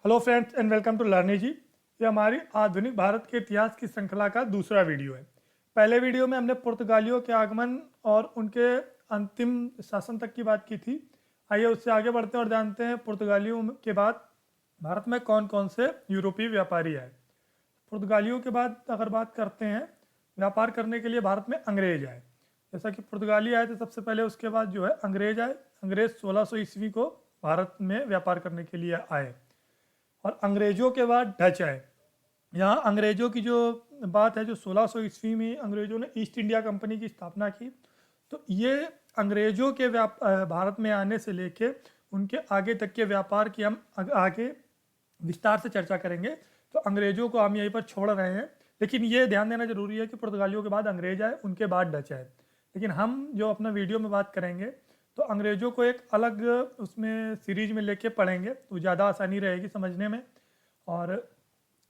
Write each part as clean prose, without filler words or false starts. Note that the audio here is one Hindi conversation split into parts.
Hello friends and welcome to लर्नी जी। ये हमारी आधुनिक भारत के इतिहास की श्रृंखला का दूसरा वीडियो है। पहले वीडियो में हमने पुर्तगालियों के आगमन और उनके अंतिम शासन तक की बात की थी। आइए उससे आगे बढ़ते हैं और जानते हैं पुर्तगालियों के बाद भारत में कौन कौन से यूरोपीय व्यापारी आए। पुर्तगालियों के बाद अगर बात करते हैं व्यापार करने के लिए भारत में अंग्रेज आए। जैसा कि पुर्तगाली आए थे सबसे पहले, उसके बाद जो है अंग्रेज आए। अंग्रेज 1600 ईस्वी को भारत में व्यापार करने के लिए आए और अंग्रेजों के बाद डच आए। यहाँ अंग्रेजों की जो बात है, जो 1600 ईस्वी में अंग्रेजों ने ईस्ट इंडिया कंपनी की स्थापना की, तो ये अंग्रेजों के भारत में आने से लेके उनके आगे तक के व्यापार की हम आगे विस्तार से चर्चा करेंगे। तो अंग्रेजों को हम यहीं पर छोड़ रहे हैं, लेकिन ये ध्यान देना जरूरी है कि पुर्तगालियों के बाद अंग्रेज आए, उनके बाद डच आए। लेकिन हम जो अपना वीडियो में बात करेंगे तो अंग्रेजों को एक अलग उसमें सीरीज में लेके पढ़ेंगे तो ज़्यादा आसानी रहेगी समझने में। और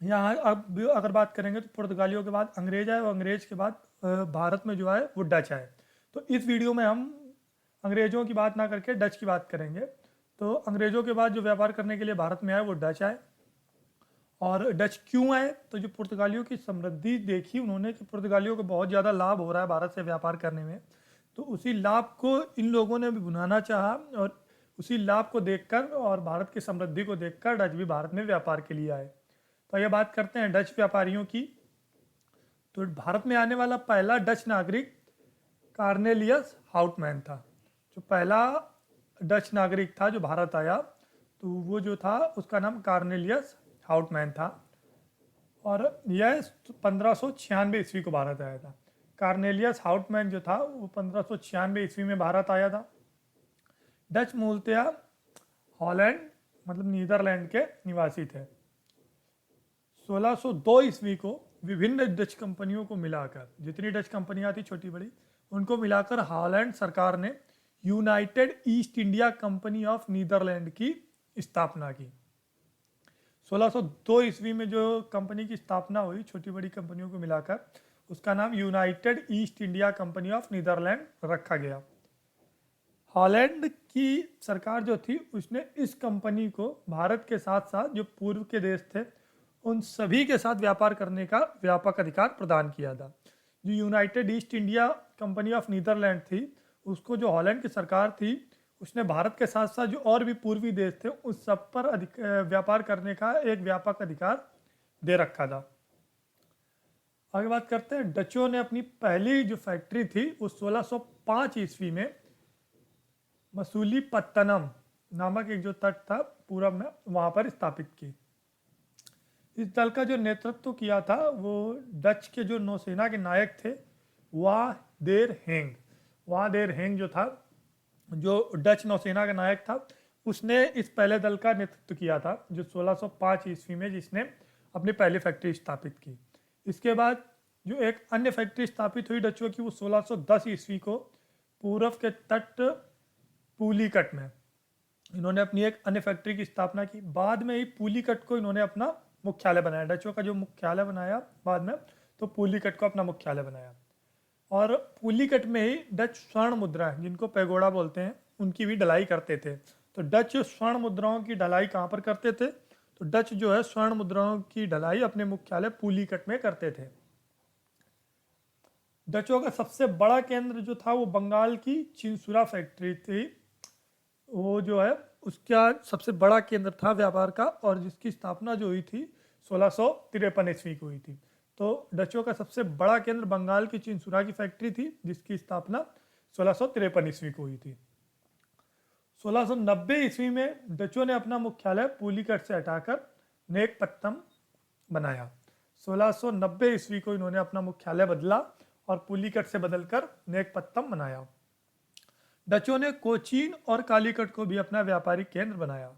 यहाँ अब भी अगर बात करेंगे तो पुर्तगालियों के बाद अंग्रेज आए और अंग्रेज के बाद भारत में जो आए वो डच आए। तो इस वीडियो में हम अंग्रेजों की बात ना करके डच की बात करेंगे। तो अंग्रेजों के बाद जो व्यापार करने के लिए भारत में आए वो डच आए। और डच क्यों आए? तो जो पुर्तगालियों की समृद्धि देखी उन्होंने कि पुर्तगालियों को बहुत ज़्यादा लाभ हो रहा है भारत से व्यापार करने में, तो उसी लाभ को इन लोगों ने भी भुनाना चाहा और उसी लाभ को देखकर और भारत की समृद्धि को देखकर डच भी भारत में व्यापार के लिए आए। तो ये बात करते हैं डच व्यापारियों की। तो भारत में आने वाला पहला डच नागरिक कार्नेलियस हाउटमैन था। जो पहला डच नागरिक था जो भारत आया, तो वो जो था उसका नाम कार्नेलियस हाउटमैन था और यह 1596 ईस्वी को भारत आया था। कार्नेलियस हाउटमैन जो था वो 1596 ईस्वी में भारत आया था। डच मूलतः हॉलैंड मतलब नीदरलैंड के निवासी थे। 1602 ईस्वी को विभिन्न डच कंपनियों को मिलाकर, जितनी डच कंपनियां थी छोटी बड़ी, उनको मिलाकर हॉलैंड सरकार ने United East India Company of Netherland की स्थापना की। 1602 ईस्वी में जो कंपनी की स्थापना हुई छोटी बड़ी कंपनियों को मिलाकर, उसका नाम United East India Company of Netherland रखा गया। हॉलैंड की सरकार जो थी उसने इस कंपनी को भारत के साथ साथ जो पूर्व के देश थे उन सभी के साथ व्यापार करने का व्यापक अधिकार प्रदान किया था। जो United East India Company of Netherland थी, उसको जो हॉलैंड की सरकार थी उसने भारत के साथ साथ जो और भी पूर्वी देश थे उस सब पर व्यापार करने का एक व्यापक अधिकार दे रखा था। आगे बात करते हैं, डचों ने अपनी पहली जो फैक्ट्री थी वो 1605 ईस्वी में मसूलीपत्तनम नामक एक जो तट था पूरब में, वहाँ पर स्थापित की। इस दल का जो नेतृत्व किया था वो डच के जो नौसेना के नायक थे वाह देर हेंग। वाह देर हेंग जो था, जो डच नौसेना का नायक था, उसने इस पहले दल का नेतृत्व किया था जो 1605 ईस्वी में, जिसने अपनी पहली फैक्ट्री स्थापित की। इसके बाद जो एक अन्य फैक्ट्री स्थापित हुई डचों की वो 1610 ईस्वी को पूर्व के तट पुलिकट में इन्होंने अपनी एक अन्य फैक्ट्री की स्थापना की। बाद में ही पुलिकट को इन्होंने अपना मुख्यालय बनाया। डचों का जो मुख्यालय बनाया बाद में, तो पुलिकट को अपना मुख्यालय बनाया। और पुलिकट में ही डच स्वर्ण मुद्रा जिनको पैगोडा बोलते हैं उनकी भी ढलाई करते थे। तो डच स्वर्ण मुद्राओं की ढलाई कहाँ पर करते थे? तो डच जो है स्वर्ण मुद्राओं की ढलाई अपने मुख्यालय पुलिकट में करते थे। डचों का सबसे बड़ा केंद्र जो था वो बंगाल की चिंसुरा फैक्ट्री थी। वो जो है उसका सबसे बड़ा केंद्र था व्यापार का, और जिसकी स्थापना जो हुई थी 1653 ईस्वी को हुई थी। तो डचों का सबसे बड़ा केंद्र बंगाल की चिंसुरा की फैक्ट्री थी जिसकी स्थापना 1653 ईस्वी को हुई थी। 1690 ईस्वी में डचों ने अपना मुख्यालय पुलिकट से हटाकर नेकपत्तम बनाया। 1690 ईस्वी को इन्होंने अपना मुख्यालय बदला और पुलिकट से बदलकर नेकपत्तम बनाया। डचों ने कोचीन और कालीकट को भी अपना व्यापारिक केंद्र बनाया।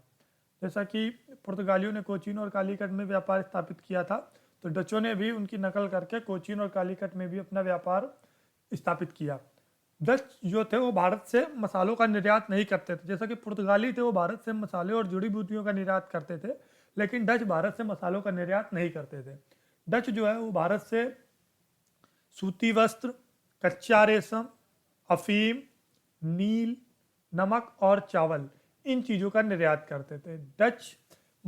जैसा कि पुर्तगालियों ने कोचीन और कालीकट में व्यापार स्थापित किया था, तो डचों ने भी उनकी नकल करके कोचीन और कालीकट में भी अपना व्यापार स्थापित किया। डच जो थे वो भारत से मसालों का निर्यात नहीं करते थे। जैसा कि पुर्तगाली थे वो भारत से मसाले और जड़ी बूटियों का निर्यात करते थे, लेकिन डच भारत से मसालों का निर्यात नहीं करते थे। डच जो है वो भारत से सूती वस्त्र, कच्चा रेशम, अफीम, नील, नमक और चावल, इन चीज़ों का निर्यात करते थे। डच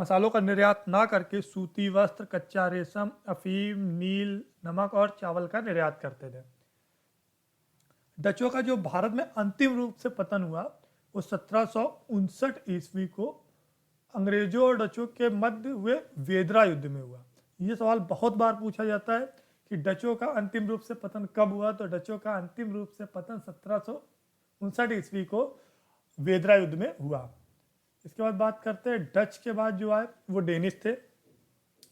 मसालों का निर्यात ना करके सूती वस्त्र, कच्चा रेशम, अफीम, नील, नमक और चावल का निर्यात करते थे। डचों का जो भारत में अंतिम रूप से पतन हुआ वो 1759 ईस्वी को अंग्रेजों और डचों के मध्य हुए वेदरा युद्ध में हुआ। ये सवाल बहुत बार पूछा जाता है कि डचों का अंतिम रूप से पतन कब हुआ, तो डचों का अंतिम रूप से पतन 1759 ईस्वी को वेदरा युद्ध में हुआ। इसके बाद बात करते हैं डच के बाद जो आए वो डेनिश थे।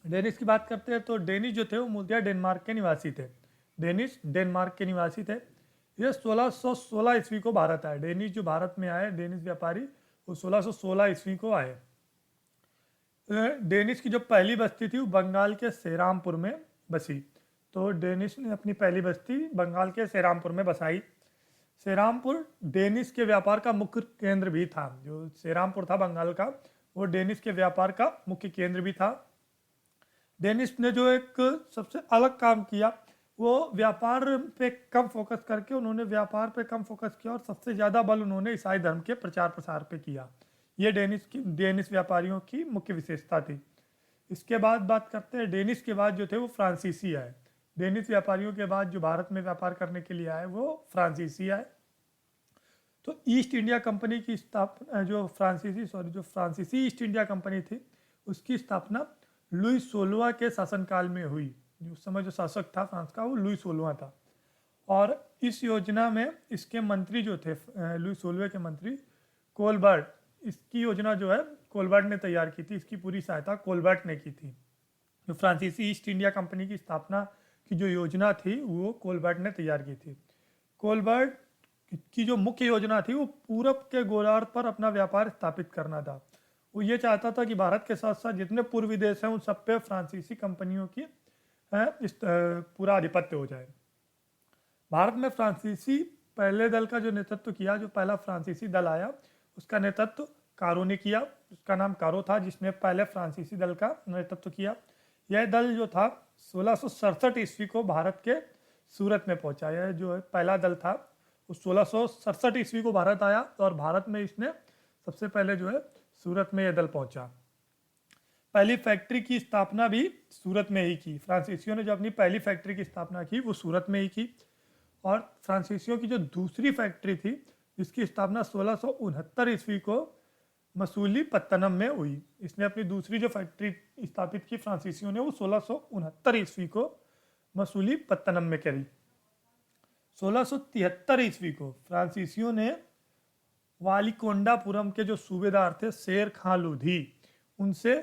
डेनिश की बात करते हैं तो डेनिश जो थे वो मूलतः डेनमार्क के निवासी थे। डेनिश डेनमार्क के निवासी थे। ये 1616 ईस्वी को भारत आए। डेनिश जो भारत में आए, डेनिश व्यापारी, वो 1616 ईस्वी को आए। डेनिश की जो पहली बस्ती थी वो बंगाल के सेरामपुर में बसी। तो डेनिश ने अपनी पहली बस्ती बंगाल के सेरामपुर में बसाई। सेरामपुर डेनिश के व्यापार का मुख्य केंद्र भी था। जो सेरामपुर था बंगाल का, वो डेनिश के व्यापार का मुख्य केंद्र भी था। डेनिश ने जो एक सबसे अलग काम किया वो व्यापार पे कम फोकस करके उन्होंने व्यापार पे कम फोकस किया और सबसे ज़्यादा बल उन्होंने ईसाई धर्म के प्रचार प्रसार पे किया। ये डेनिश व्यापारियों की मुख्य विशेषता थी। इसके बाद बात करते हैं डेनिश के बाद जो थे वो फ्रांसीसी आए। डेनिश व्यापारियों के बाद जो भारत में व्यापार करने के लिए आए वो फ्रांसीसी आए। तो ईस्ट इंडिया कंपनी की स्थापना जो फ्रांसीसी ईस्ट इंडिया कंपनी थी उसकी स्थापना लुई 16वां के शासनकाल में हुई। उस समय जो शासक था फ्रांस का वो लुई 16वां था। और इस योजना में इसके मंत्री जो थे लुई 16वें के मंत्री कोलबर्ट, इसकी योजना जो है कोलबर्ट ने तैयार की थी। इसकी पूरी सहायता कोलबर्ट ने की थी। जो फ्रांसीसी ईस्ट इंडिया कंपनी की स्थापना की जो योजना थी वो कोलबर्ट ने तैयार की थी। कोलबर्ट की जो मुख्य योजना थी वो पूरब के गोलार्ध पर अपना व्यापार स्थापित करना था। वो ये चाहता था कि भारत के साथ साथ जितने पूर्वी देश हैं उन सब पे फ्रांसीसी कंपनियों की इस पूरा आधिपत्य हो जाए। भारत में फ्रांसीसी पहले दल का जो नेतृत्व किया, जो पहला फ्रांसीसी दल आया उसका नेतृत्व कारो ने किया। उसका नाम कारो था जिसने पहले फ्रांसीसी दल का नेतृत्व किया। यह दल जो था 1667 ईस्वी को भारत के सूरत में पहुंचा। यह जो पहला दल था वो 1667 ईस्वी को भारत आया और भारत में इसने सबसे पहले जो है सूरत में यह दल पहुंचा। पहली फैक्ट्री की स्थापना भी सूरत में ही की। फ्रांसीसियों ने जो अपनी पहली फैक्ट्री की स्थापना की वो सूरत में ही की। और फ्रांसीसियों की जो दूसरी फैक्ट्री थी जिसकी स्थापना 1669 ईस्वी को मसूलीपत्तनम में हुई। इसने अपनी दूसरी जो फैक्ट्री स्थापित की फ्रांसीसियों ने वो 1669 ईस्वी को मसूलीपत्तनम में करी। 1673 ईस्वी को फ्रांसीसियों ने वालीकोंडापुरम के जो सूबेदार थे शेर खां लोधी, उनसे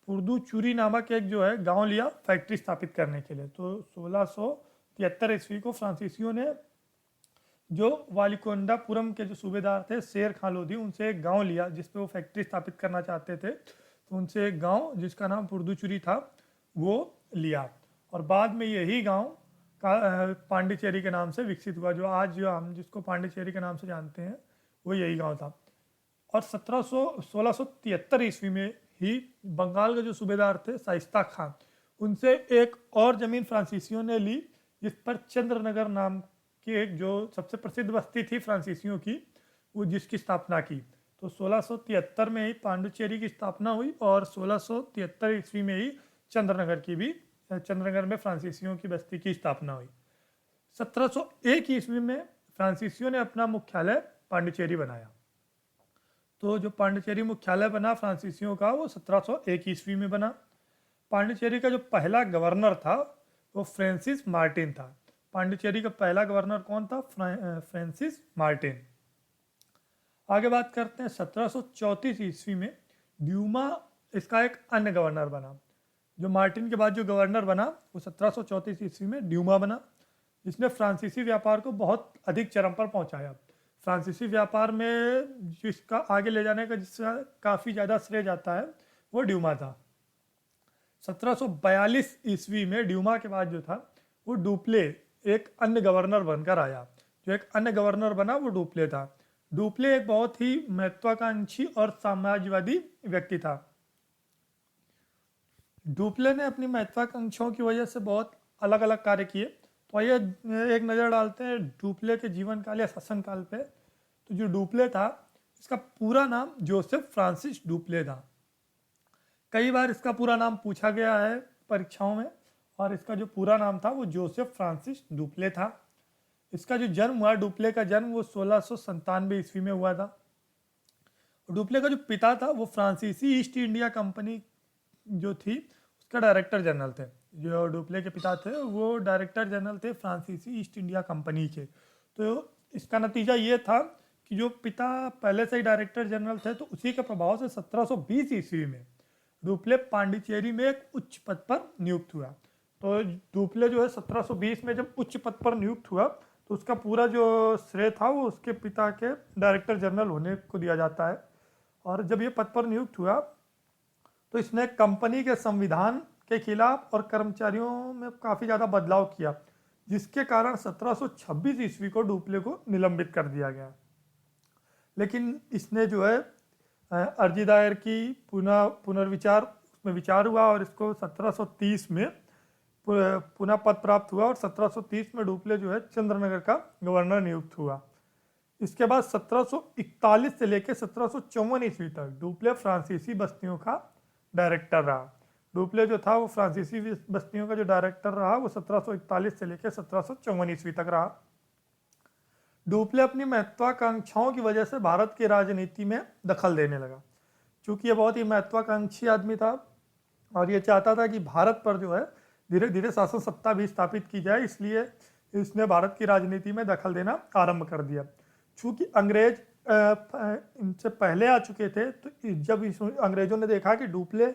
पुर्दुचेरी नामक एक जो है गांव लिया फैक्ट्री स्थापित करने के लिए। तो 1673 ईस्वी को फ्रांसीसियों ने जो वालीकोंडापुरम के जो सूबेदार थे शेर खां लोधी, उनसे एक गांव लिया जिस पे वो फैक्ट्री स्थापित करना चाहते थे। तो उनसे एक गांव जिसका नाम पुर्दुचेरी था वो लिया और बाद में यही गांव पांडिचेरी के नाम से विकसित हुआ। जो आज जो हम जिसको पांडिचेरी के नाम से जानते हैं वो यही गांव था। और 1673 ईस्वी में ही बंगाल के जो सूबेदार थे शाइस्ता खान, उनसे एक और ज़मीन फ्रांसीसियों ने ली जिस पर चंद्रनगर नाम की एक जो सबसे प्रसिद्ध बस्ती थी फ्रांसीसियों की, वो जिसकी स्थापना की। तो 1673 में ही पांडिचेरी की स्थापना हुई और 1673 ईस्वी में ही चंद्रनगर में फ्रांसीसियों की बस्ती की स्थापना हुई। 1701 ईस्वी में फ्रांसीसियों ने अपना मुख्यालय पांडिचेरी बनाया। तो जो पांडिचेरी मुख्यालय बना फ्रांसीसियों का वो 1701 ईस्वी में बना। पांडिचेरी का जो पहला गवर्नर था वो फ्रांसिस मार्टिन था। पांडिचेरी का पहला गवर्नर कौन था? Francis Martin. आगे बात करते हैं 1734 ईस्वी में ड्यूमा इसका एक अन्य गवर्नर बना। जो मार्टिन के बाद जो गवर्नर बना वो 1734 ईस्वी में ड्यूमा बना, जिसने फ्रांसीसी व्यापार को बहुत अधिक चरम पर पहुंचाया। फ्रांसीसी व्यापार में जिसका आगे ले जाने का जिसका काफ़ी ज़्यादा श्रेय जाता है वो ड्यूमा था। 1742 ईस्वी में ड्यूमा के बाद जो था वो डुप्ले एक अन्य गवर्नर बनकर आया। जो एक अन्य गवर्नर बना वो डुप्ले था। डुप्ले एक बहुत ही महत्वाकांक्षी और साम्राज्यवादी व्यक्ति था। डुप्ले ने अपनी महत्वाकांक्षाओं की वजह से बहुत अलग अलग कार्य किए। तो आइए एक नज़र डालते हैं डुप्ले के जीवन काल या शासन काल पे। तो जो डुप्ले था इसका पूरा नाम जोसेफ फ्रांसिस डुप्ले था। कई बार इसका पूरा नाम पूछा गया है परीक्षाओं में, और इसका जो पूरा नाम था वो जोसेफ फ्रांसिस डुप्ले था। इसका जो जन्म हुआ, डुप्ले का जन्म वो 1697 ईस्वी में हुआ था। डुप्ले का जो पिता था वो फ्रांसीसी ईस्ट इंडिया कंपनी जो थी उसका डायरेक्टर जनरल थे। जो डुप्ले के पिता थे वो डायरेक्टर जनरल थे फ्रांसीसी ईस्ट इंडिया कंपनी के। तो इसका नतीजा ये था कि जो पिता पहले से ही डायरेक्टर जनरल थे, तो उसी के प्रभाव से 1720 ईस्वी में डुप्ले पांडिचेरी में एक उच्च पद पर नियुक्त हुआ। तो डुप्ले जो है 1720 में जब उच्च पद पर नियुक्त हुआ, तो उसका पूरा जो श्रेय था वो उसके पिता के डायरेक्टर जनरल होने को दिया जाता है। और जब ये पद पर नियुक्त हुआ तो इसने कंपनी के संविधान के खिलाफ और कर्मचारियों में काफ़ी ज़्यादा बदलाव किया, जिसके कारण 1726 ईस्वी को डुप्ले को निलंबित कर दिया गया। लेकिन इसने जो है अर्जी दायर की, पुनर्विचार उसमें विचार हुआ और इसको 1730 में पुनः पद प्राप्त हुआ, और 1730 में डुप्ले जो है चंद्रनगर का गवर्नर नियुक्त हुआ। इसके बाद 1741 से लेकर 1754 ईस्वी तक डुप्ले फ्रांसीसी बस्तियों का डायरेक्टर रहा। डुप्ले जो था वो फ्रांसीसी बस्तियों का जो डायरेक्टर रहा वो 1741 से लेकर 1754 ईस्वी तक रहा। डुप्ले अपनी महत्वाकांक्षाओं की वजह से भारत की राजनीति में दखल देने लगा। चूंकि ये बहुत ही महत्वाकांक्षी आदमी था और ये चाहता था कि भारत पर जो है धीरे धीरे शासन सत्ता भी स्थापित की जाए, इसलिए इसने भारत की राजनीति में दखल देना आरंभ कर दिया। चूंकि अंग्रेज इनसे पहले आ चुके थे, तो जब अंग्रेजों ने देखा कि डुप्ले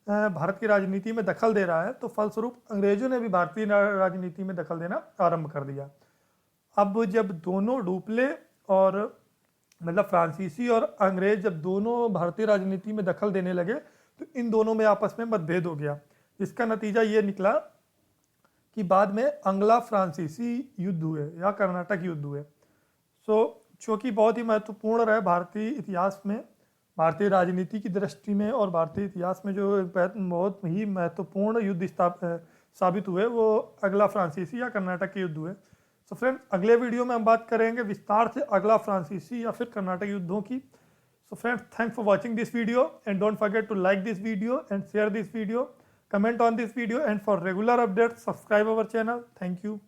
भारत की राजनीति में दखल दे रहा है, तो फलस्वरूप अंग्रेजों ने भी भारतीय राजनीति में दखल देना आरंभ कर दिया। अब जब दोनों डुप्ले और मतलब फ्रांसीसी और अंग्रेज जब दोनों भारतीय राजनीति में दखल देने लगे, तो इन दोनों में आपस में मतभेद हो गया, जिसका नतीजा ये निकला कि बाद में अंग्ला फ्रांसीसी युद्ध हुए या कर्नाटक युद्ध हुए। चूँकि बहुत ही महत्वपूर्ण रहे भारतीय इतिहास में, भारतीय राजनीति की दृष्टि में और भारतीय इतिहास में जो बहुत ही महत्वपूर्ण युद्ध साबित हुए, वो अगला फ्रांसीसी या कर्नाटक के युद्ध हुए। सो फ्रेंड्स, अगले वीडियो में हम बात करेंगे विस्तार से अगला फ्रांसीसी या फिर कर्नाटक युद्धों की। So friends, thanks for watching this video and don't forget to like this video and share this video, comment on this video, and for regular updates subscribe our channel. Thank you.